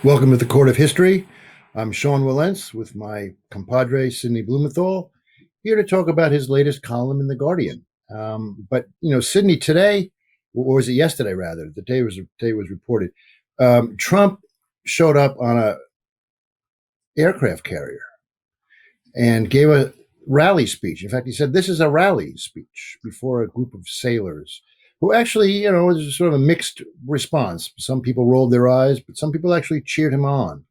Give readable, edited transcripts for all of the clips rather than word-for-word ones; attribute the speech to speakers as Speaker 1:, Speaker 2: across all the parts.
Speaker 1: Welcome to the Court of History. I'm Sean Wilentz with my compadre, Sidney Blumenthal, here to talk about his latest column in The Guardian. Sidney, today, or was it yesterday rather, the day was reported, Trump showed up on a aircraft carrier and gave a rally speech. In fact, he said this is a rally speech before a group of sailors who actually, was sort of a mixed response. Some people rolled their eyes, but some people actually cheered him on.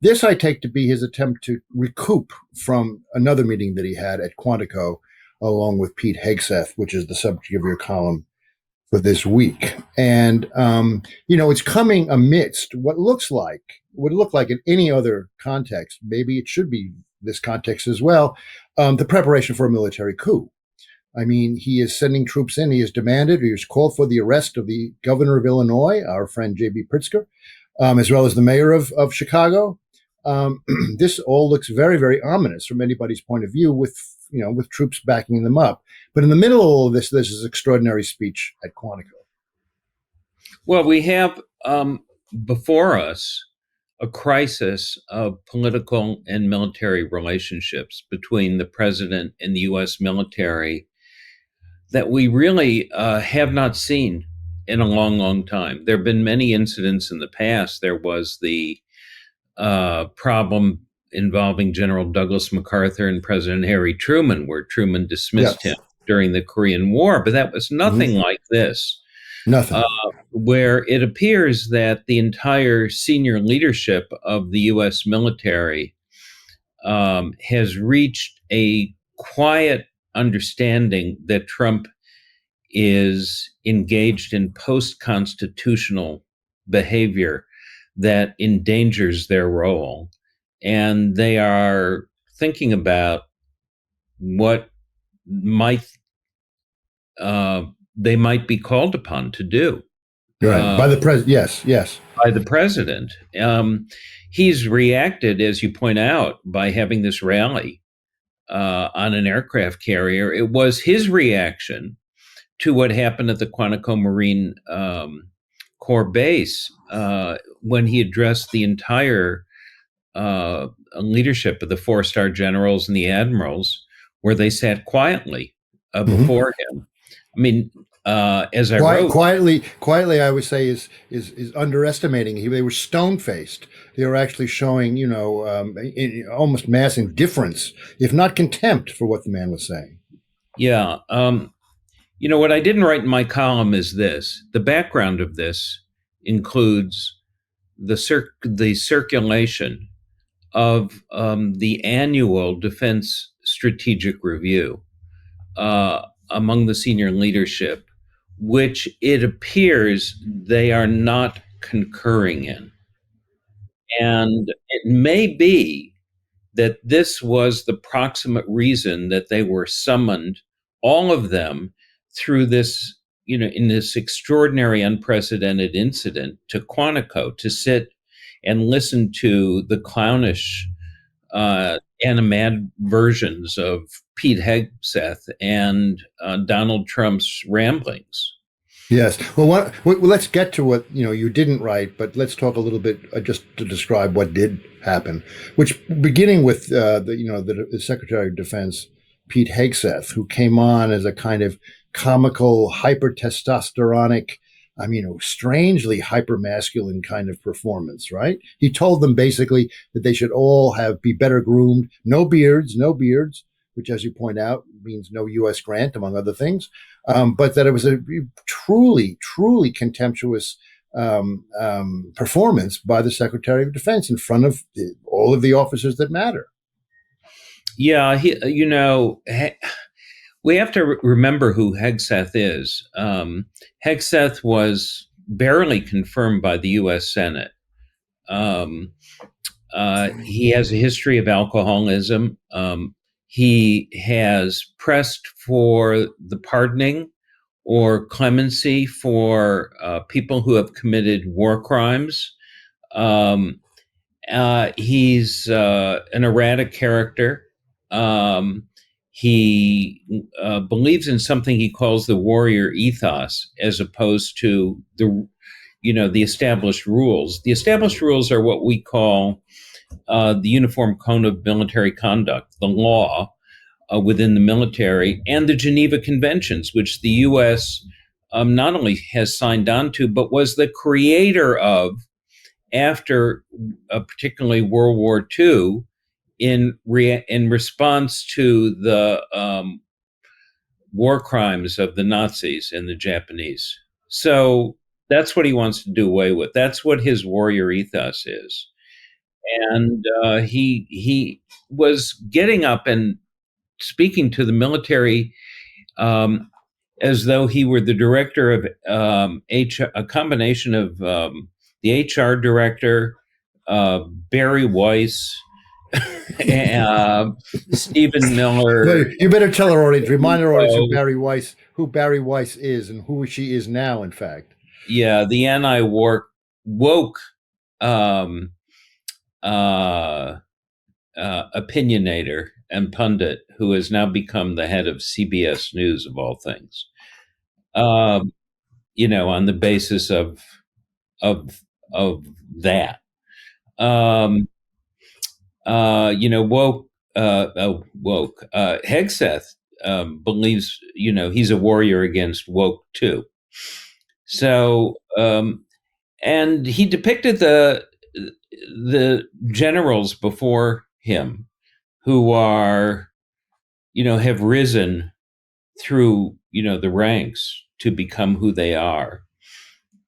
Speaker 1: This I take to be his attempt to recoup from another meeting that he had at Quantico, along with Pete Hegseth, which is the subject of your column for this week. And, it's coming amidst what would look like in any other context. Maybe it should be this context as well. The preparation for a military coup. I mean, he is sending troops in. He has called for the arrest of the governor of Illinois, our friend J.B. Pritzker, as well as the mayor of Chicago. This all looks very, very ominous from anybody's point of view, with troops backing them up. But in the middle of all of this, there's this extraordinary speech at Quantico.
Speaker 2: Well, we have before us a crisis of political and military relationships between the president and the U.S. military that we really have not seen in a long, long time. There have been many incidents in the past. There was the problem involving General Douglas MacArthur and President Harry Truman, where Truman dismissed him during the Korean War, but that was nothing like this.
Speaker 1: Nothing.
Speaker 2: Where it appears that the entire senior leadership of the U.S. military has reached a quiet understanding that Trump is engaged in post-constitutional behavior that endangers their role. And they are thinking about what they might be called upon to do.
Speaker 1: Right. By the president. Yes.
Speaker 2: By the president. He's reacted, as you point out, by having this rally on an aircraft carrier. It was his reaction to what happened at the Quantico Marine Corps base when he addressed the entire leadership of the four-star generals and the admirals, where they sat quietly before him. I mean, as I wrote,
Speaker 1: quietly, I would say is underestimating. They were stone-faced. They were actually showing, almost mass indifference, if not contempt, for what the man was saying.
Speaker 2: Yeah. What I didn't write in my column is this. The background of this includes the circulation of the annual Defense Strategic Review among the senior leadership, which it appears they are not concurring in. And it may be that this was the proximate reason that they were summoned, all of them, through this, in this extraordinary, unprecedented incident to Quantico to sit and listen to the clownish animadversions of Pete Hegseth and Donald Trump's ramblings.
Speaker 1: Yes. Well, let's get to what you didn't write, but let's talk a little bit just to describe what did happen. Which, beginning with the Secretary of Defense, Pete Hegseth, who came on as a kind of comical, hyper testosteronic, strangely hyper masculine kind of performance. Right? He told them basically that they should all be better groomed, no beards, which, as you point out, means no U.S. grant, among other things. But that it was a truly, truly contemptuous performance by the Secretary of Defense in front of all of the officers that matter.
Speaker 2: Yeah, we have to remember who Hegseth is. Hegseth was barely confirmed by the U.S. Senate. He has a history of alcoholism. He has pressed for the pardoning or clemency for people who have committed war crimes. He's an erratic character. He believes in something he calls the warrior ethos, as opposed to the established rules. The established rules are what we call the Uniform Code of Military Conduct, the law within the military, and the Geneva Conventions, which the U.S. Not only has signed on to, but was the creator of after particularly World War II in response to the war crimes of the Nazis and the Japanese. So that's what he wants to do away with. That's what his warrior ethos is. And he was getting up and speaking to the military um, as though he were the director of a combination of the HR director, Barry Weiss, uh, Stephen
Speaker 1: No,
Speaker 2: Miller.
Speaker 1: you better tell our audience, remind our audience who Barry Weiss is, and who she is now. In fact,
Speaker 2: Yeah, the anti-war woke um, uh, opinionator and pundit who has now become the head of CBS News of all things. Um, on the basis of of that. Um, woke woke Hegseth believes he's a warrior against woke too. So and he depicted the generals before him who are have risen through the ranks to become who they are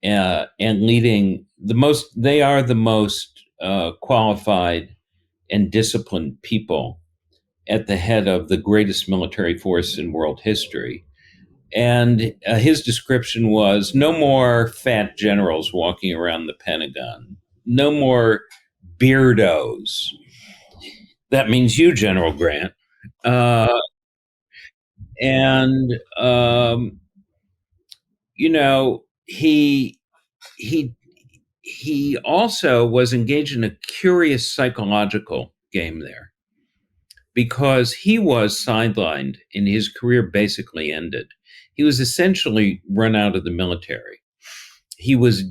Speaker 2: and leading they are the most qualified and disciplined people at the head of the greatest military force in world history. And his description was no more fat generals walking around the Pentagon, no more beardos. That means you, General Grant. Uh, and he he also was engaged in a curious psychological game there because he was sidelined and his career basically ended. He was essentially run out of the military. He was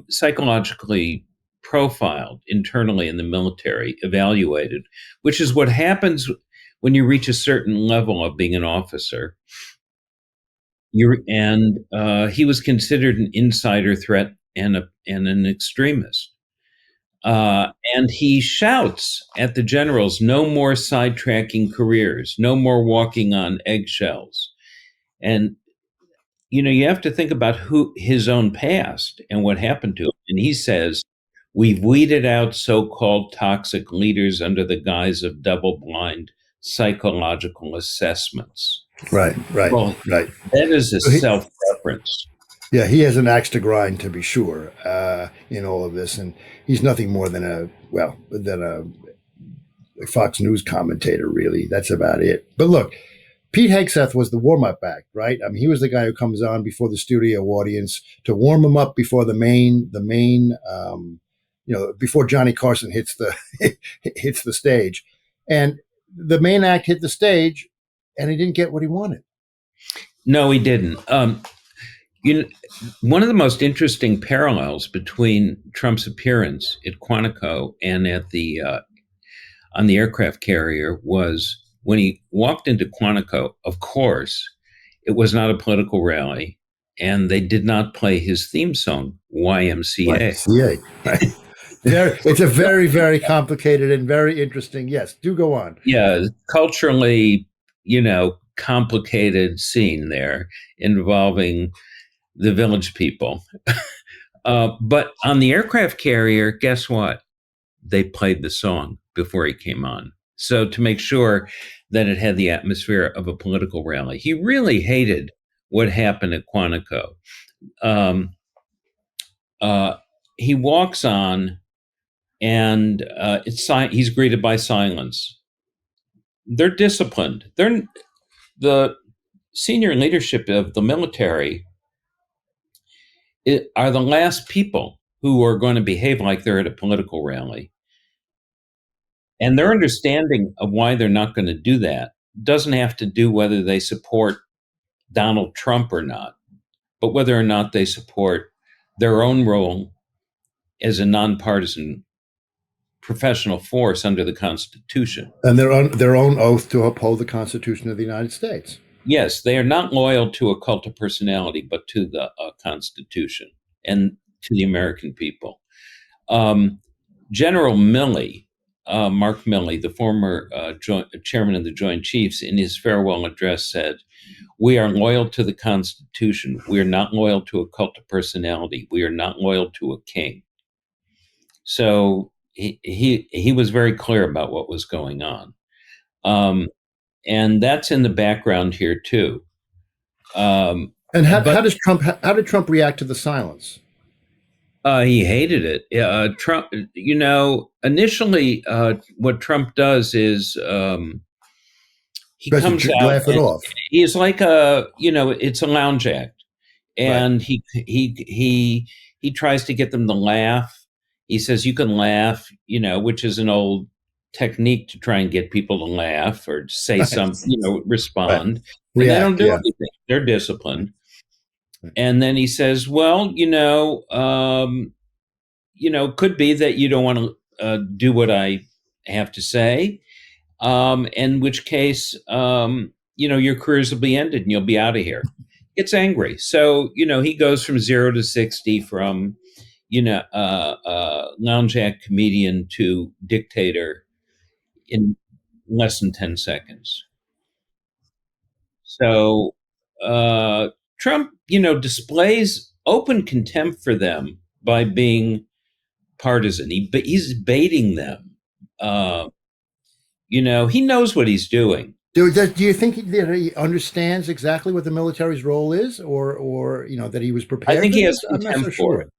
Speaker 2: psychologically profiled internally in the military, evaluated, which is what happens when you reach a certain level of being an officer. He was considered an insider threat and an extremist. And he shouts at the generals, no more sidetracking careers, no more walking on eggshells. And, you have to think about his own past and what happened to him. And he says, we've weeded out so called toxic leaders under the guise of double blind psychological assessments.
Speaker 1: right, right,
Speaker 2: Well,
Speaker 1: right.
Speaker 2: that is a
Speaker 1: So
Speaker 2: self reference.
Speaker 1: yeah, he has an axe to grind, to be sure, in all of this, and he's nothing more than a Fox News commentator. Really, that's about it. But look, Pete Hegseth was the warm-up act, right? I mean, he was the guy who comes on before the studio audience to warm him up before before Johnny Carson hits the hits the stage, and the main act hit the stage, and he didn't get what he wanted.
Speaker 2: No, he didn't. You know, one of the most interesting parallels between Trump's appearance at Quantico and at the on the aircraft carrier was when he walked into Quantico. Of course, it was not a political rally, and they did not play his theme song, YMCA.
Speaker 1: YMCA, right? It's a very, very complicated and very interesting. Yes, do go on.
Speaker 2: Yeah, culturally, complicated scene there involving the village people. But on the aircraft carrier, guess what? They played the song before he came on. So to make sure that it had the atmosphere of a political rally, he really hated what happened at Quantico. Um, he walks on, and he's greeted by silence. They're disciplined. They're the senior leadership of the military are the last people who are going to behave like they're at a political rally. And their understanding of why they're not going to do that doesn't have to do whether they support Donald Trump or not, but whether or not they support their own role as a nonpartisan professional force under the Constitution.
Speaker 1: And their own oath to uphold the Constitution of the United States.
Speaker 2: Yes, they are not loyal to a cult of personality, but to the Constitution and to the American people. Um, General Milley, Mark Milley, the former chairman of the Joint Chiefs, in his farewell address said, "We are loyal to the Constitution. We are not loyal to a cult of personality. We are not loyal to a king." So he was very clear about what was going on, um, and that's in the background here too.
Speaker 1: And
Speaker 2: But
Speaker 1: how did Trump react to the silence?
Speaker 2: he hated it. Trump, initially, what Trump does is he
Speaker 1: Tries
Speaker 2: comes
Speaker 1: to
Speaker 2: out
Speaker 1: laugh it
Speaker 2: and
Speaker 1: off.
Speaker 2: he's like it's a lounge act,
Speaker 1: Right.
Speaker 2: and he tries to get them to laugh. He says you can laugh, which is an old technique to try and get people to laugh or say
Speaker 1: Right.
Speaker 2: something,
Speaker 1: Right.
Speaker 2: respond, and they don't
Speaker 1: React.
Speaker 2: do
Speaker 1: Yeah.
Speaker 2: anything. They're
Speaker 1: Right.
Speaker 2: disciplined.
Speaker 1: Right.
Speaker 2: And then he says, well, could be that you don't want to do what I have to say, in which case, your careers will be ended and you'll be out of here. Gets angry. So, he goes from 0 to 60 from, lounge act comedian to dictator in less than 10 seconds. So, Trump, displays open contempt for them by being partisan. He's baiting them. Uh, he knows what he's doing.
Speaker 1: Do you think that he understands exactly what the military's role is, or that he was
Speaker 2: I
Speaker 1: prepared
Speaker 2: think
Speaker 1: for
Speaker 2: he has
Speaker 1: this? I'm not so
Speaker 2: contempt for it.
Speaker 1: sure.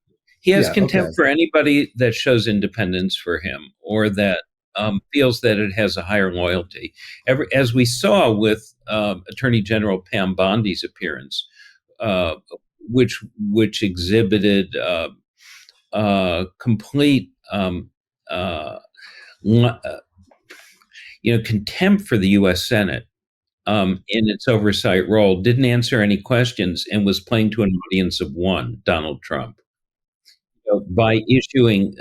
Speaker 2: He has
Speaker 1: Yeah. Okay.
Speaker 2: contempt for anybody that shows independence for him or that feels that it has a higher loyalty. As we saw with Attorney General Pam Bondi's appearance, uh, which exhibited complete uh, contempt for the U.S. Senate in its oversight role, didn't answer any questions, and was playing to an audience of one, Donald Trump, by issuing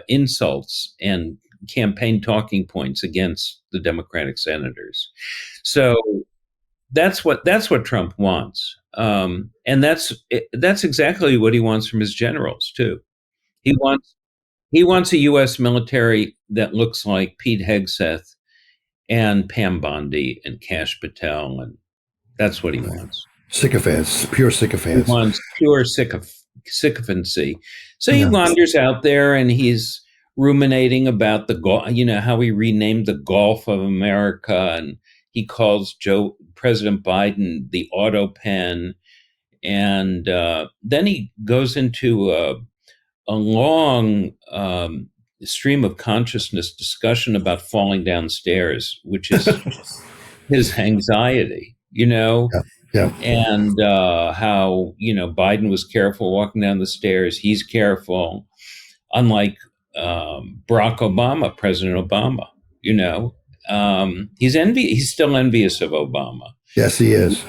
Speaker 2: insults and campaign talking points against the Democratic senators. So that's what Trump wants, and that's exactly what he wants from his generals too. He wants he wants a U.S. military that looks like Pete Hegseth and Pam Bondi and Kash Patel, and that's what he
Speaker 1: Right.
Speaker 2: wants.
Speaker 1: Sycophants, pure
Speaker 2: He
Speaker 1: sycophants.
Speaker 2: wants pure sycophancy. So he
Speaker 1: Yeah.
Speaker 2: wanders out there and he's ruminating about the how he renamed the Gulf of America, and he calls President Biden the auto pen, and then he goes into a long stream of consciousness discussion about falling downstairs, which is his anxiety,
Speaker 1: Yeah. Yeah.
Speaker 2: and how Biden was careful walking down the stairs. He's careful, unlike Barack Obama, President Obama. He's still envious of Obama,
Speaker 1: Yes, he is.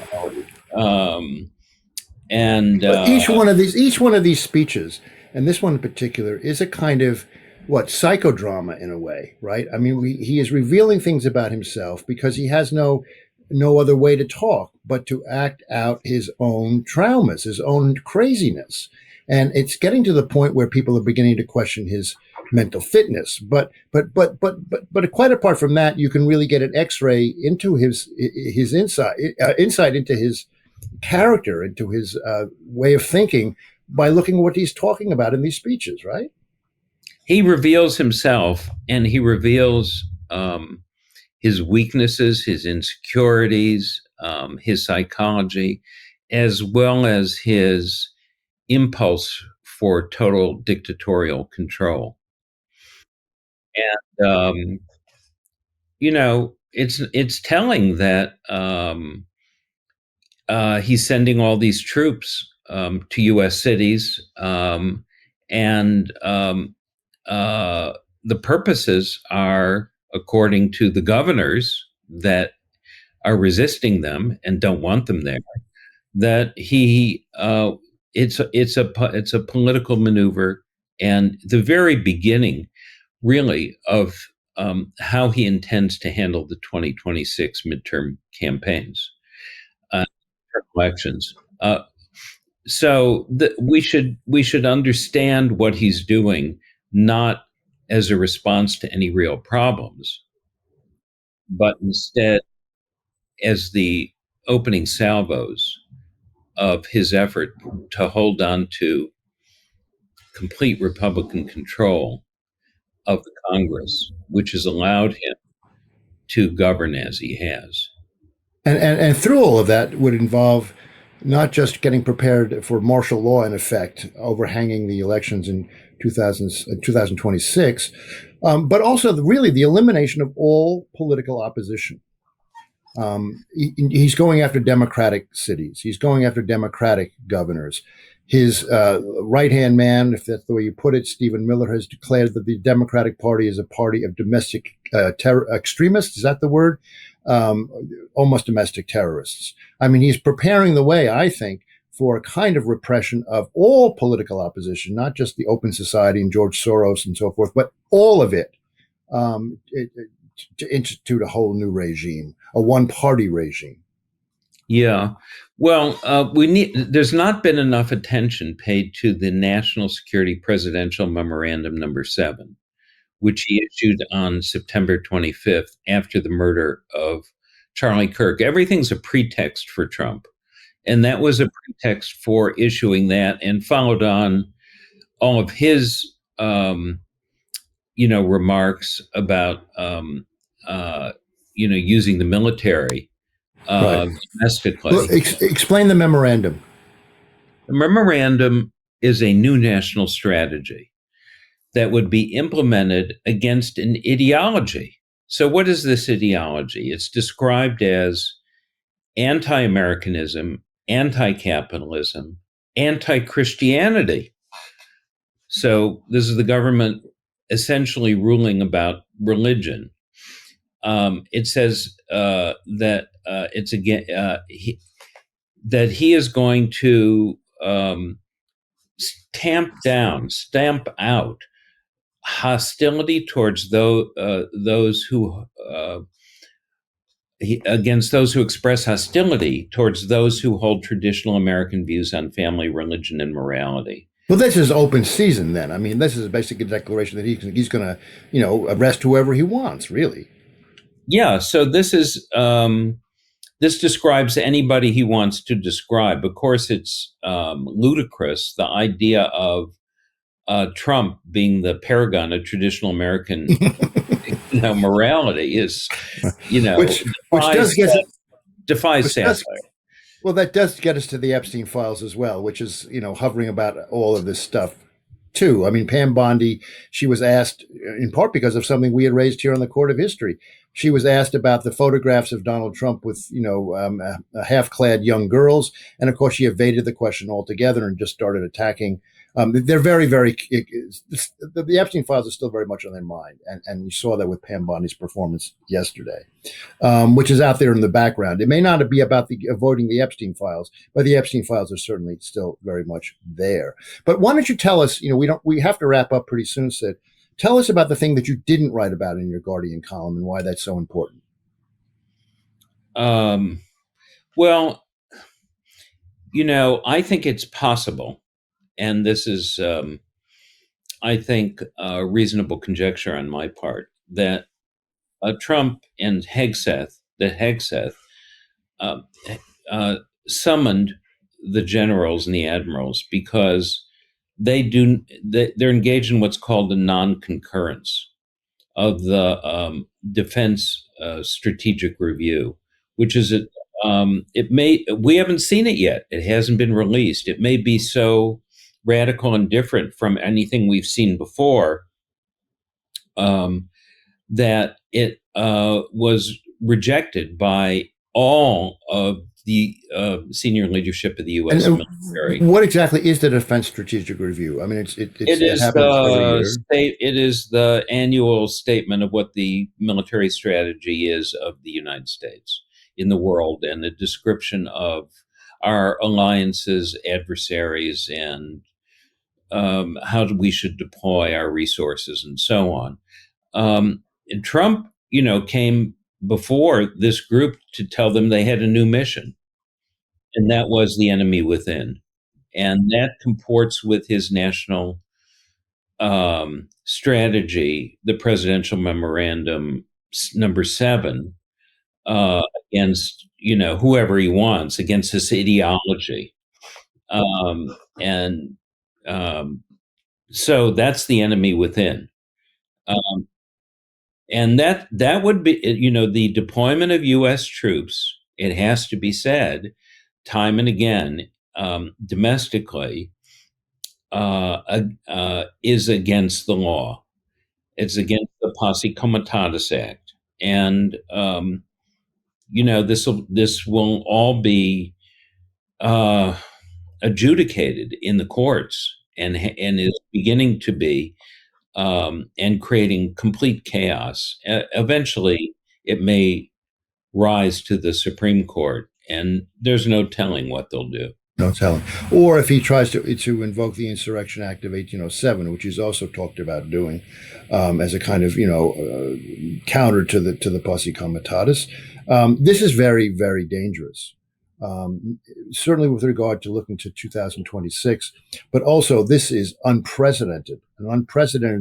Speaker 2: um, and
Speaker 1: But each one of these speeches, and this one in particular, is a kind of what psychodrama in a way, right? I mean, he is revealing things about himself because he has no other way to talk but to act out his own traumas, his own craziness, and it's getting to the point where people are beginning to question his mental fitness. But quite apart from that, you can really get an X-ray into his insight into his character, into his way of thinking by looking at what he's talking about in these speeches, right?
Speaker 2: he reveals himself, and he reveals his weaknesses, his insecurities, his psychology, as well as his impulse for total dictatorial control. And it's telling that he's sending all these troops to U.S. cities, and uh, the purposes are, according to the governors that are resisting them and don't want them there, that he it's a political maneuver, and the very beginning, really, of how he intends to handle the 2026 midterm campaigns, uh, elections. We should understand what he's doing, not as a response to any real problems, but instead as the opening salvos of his effort to hold on to complete Republican control of the Congress, which has allowed him to govern as he has.
Speaker 1: And through all of that would involve not just getting prepared for martial law in effect overhanging the elections in 2026, but also really the elimination of all political opposition. He's going after Democratic cities. He's going after Democratic governors. His right hand man, if that's the way you put it, Stephen Miller, has declared that the Democratic Party is a party of domestic extremists. Is that the word? Um, Almost domestic terrorists. I mean, he's preparing the way, I think, for a kind of repression of all political opposition, not just the Open Society and George Soros and so forth, but all of it. To institute a whole new regime, a one-party regime.
Speaker 2: Yeah. Well, there's not been enough attention paid to the National Security Presidential Memorandum number 7, which he issued on September 25th after the murder of Charlie Kirk. Everything's a pretext for Trump. And that was a pretext for issuing that, and followed on all of his, remarks about, using the military
Speaker 1: Right. Well,
Speaker 2: domestically.
Speaker 1: explain the memorandum.
Speaker 2: The memorandum is a new national strategy that would be implemented against an ideology. So, what is this ideology? It's described as anti Americanism, anti capitalism, anti Christianity. So, this is the government essentially ruling about religion. It says that it's again that he is going to stamp out hostility towards those who against those who express hostility towards those who hold traditional American views on family, religion, and morality.
Speaker 1: Well, this is open season then. I mean, this is basically a declaration that he's going to, arrest whoever he wants, really.
Speaker 2: Yeah. So this describes anybody he wants to describe. Of course, it's ludicrous. The idea of Trump being the paragon of traditional American morality is,
Speaker 1: which does get
Speaker 2: defies
Speaker 1: which does
Speaker 2: satire.
Speaker 1: well, that does get us to the Epstein files as well, which is hovering about all of this stuff too. I mean, Pam Bondi, she was asked in part because of something we had raised here on the Court of History. She was asked about the photographs of Donald Trump with half-clad young girls, and of course, she evaded the question altogether and just started attacking. They're very, very. The Epstein files are still very much on their mind, and you saw that with Pam Bondi's performance yesterday, which is out there in the background. It may not be about avoiding the Epstein files, but the Epstein files are certainly still very much there. But why don't you tell us? We have to wrap up pretty soon, Sid. Tell us about the thing that you didn't write about in your Guardian column and why that's so important.
Speaker 2: Well, I think it's possible, and this is, I think, a reasonable conjecture on my part, that Trump and Hegseth uh, summoned the generals and the admirals because they're engaged in what's called a non-concurrence of the defense strategic review, which is we haven't seen it yet. It hasn't been released. It may be so radical and different from anything we've seen before that it was rejected by all of the senior leadership of the U.S. military.
Speaker 1: What exactly is the Defense Strategic Review? I mean, it happens every year.
Speaker 2: It is the annual statement of what the military strategy is of the United States in the world, and the description of our alliances, adversaries, and how we should deploy our resources and so on. And Trump, came before this group to tell them they had a new mission, and that was the enemy within. And that comports with his national strategy, the presidential memorandum number 7, against whoever he wants, against his ideology, and so that's the enemy within, um, and that would be the deployment of U.S. troops. It has to be said, time and again, domestically, is against the law. It's against the Posse Comitatus Act, and this will all be adjudicated in the courts, and is beginning to be, and creating complete chaos. Eventually, it may rise to the Supreme Court, and there's no telling what they'll do.
Speaker 1: No telling. Or if he tries to invoke the Insurrection Act of 1807, which he's also talked about doing, as a kind of counter to the Posse Comitatus, this is very, very dangerous. Certainly with regard to looking to 2026, but also this is an unprecedented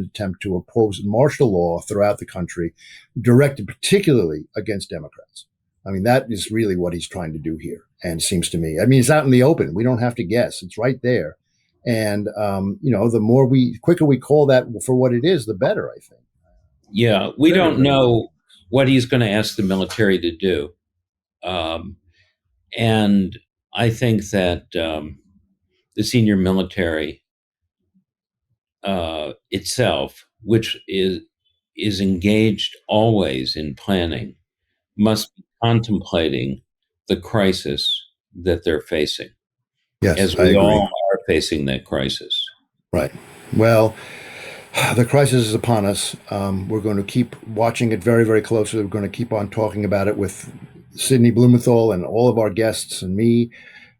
Speaker 1: attempt to oppose martial law throughout the country, directed particularly against Democrats. I mean, that is really what he's trying to do here. And seems to me, it's out in the open. We don't have to guess. It's right there. And, the quicker we call that for what it is, the better, I think.
Speaker 2: Yeah. We don't know what he's going to ask the military to do. And I think that the senior military itself, which is engaged always in planning, must be contemplating the crisis that they're facing.
Speaker 1: Yes,
Speaker 2: as we all are facing that crisis.
Speaker 1: Right. Well, the crisis is upon us. We're going to keep watching it very, very closely. We're going to keep on talking about it with Sidney Blumenthal and all of our guests and me,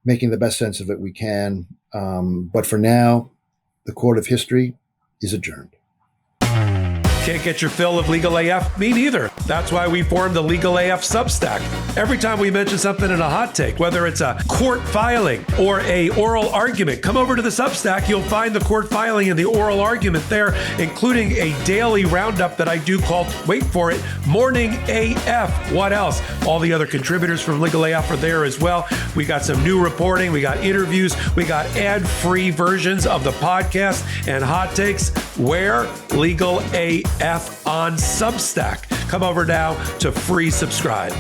Speaker 1: making the best sense of it we can. But for now, the court of history is adjourned.
Speaker 3: Can't get your fill of Legal AF? Me neither. That's why we formed the Legal AF Substack. Every time we mention something in a hot take, whether it's a court filing or a oral argument, come over to the Substack. You'll find the court filing and the oral argument there, including a daily roundup that I do called, wait for it, Morning AF. What else? All the other contributors from Legal AF are there as well. We got some new reporting. We got interviews. We got ad-free versions of the podcast and hot takes. Where? Legal AF on Substack. Come over now to free subscribe.